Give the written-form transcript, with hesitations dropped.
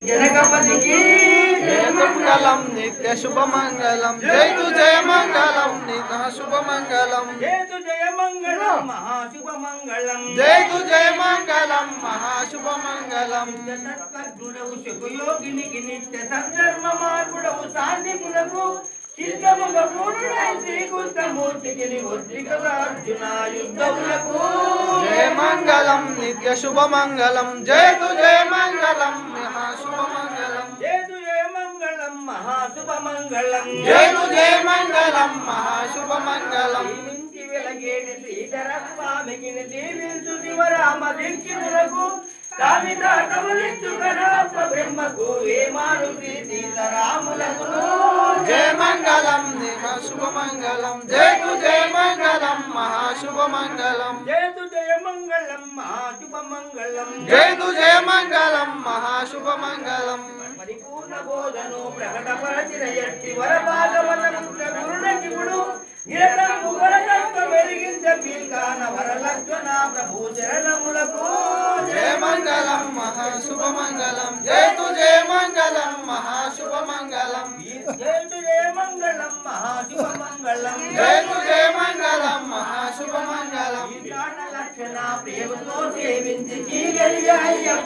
జనకపతికి మంగళం నిత్య శుభమంగళం జై తు జయ మంగళం నిత్య శుభమంగళం జయ తు జయ మంగళం మహాశుభమంగళం జై తు జయ మంగళం మహాశుభమంగళం తత్వజ్ఞుడవు సుఖయోగినికి నిత్య సద్ధర్మ మార్పుడవు శాంతికులకు చిత్తముగ పూర్ణుడై శ్రీకృష్ణమూర్తికి నివర్తికల అర్జున యుద్ధములకు జయ మంగళం నిత్య శుభమంగళం జై తు జయ మంగళం మహాశుభమంగళం జయ తు జయ మంగళం మహాశుభమంగళం జై తు జయ మంగళం మహాశుభమంగళం దీవించి వెలగేటి శ్రీధర స్వామికి దీవించు శివరామ దీక్షితులకు కామితాటములిచ్చు కరాప బ్రహ్మకు వేమాను శ్రీ సీతారాములకు జయ మంగళం శుభమంగళం జై తు జయ మంగళం మహాశుభమంగళం జయ తు జయ మంగళం మహాశుభమంగళం జై తు జయ మంగళం మహాశుభమంగళం పరిపూర్ణ బోధను ప్రకటపరచిన ఎట్టి వరపాదవనముద్ర గురునకిపుడు నిరతము వరతత్వ వెలిగించ పీల్కాన వరలక్ష్మణ ప్రభు చరణములకు జయ మంగళం మహాశుభమంగళం జై తు జయ మంగళం మహాశుభమంగళం జయ తు జయ మంగళం మహాశుభమంగళం జై తు జయ మంగళం మహాశుభమంగళం లక్షణ ప్రేమతో సేవించి కీగలియ అయ్యప్ప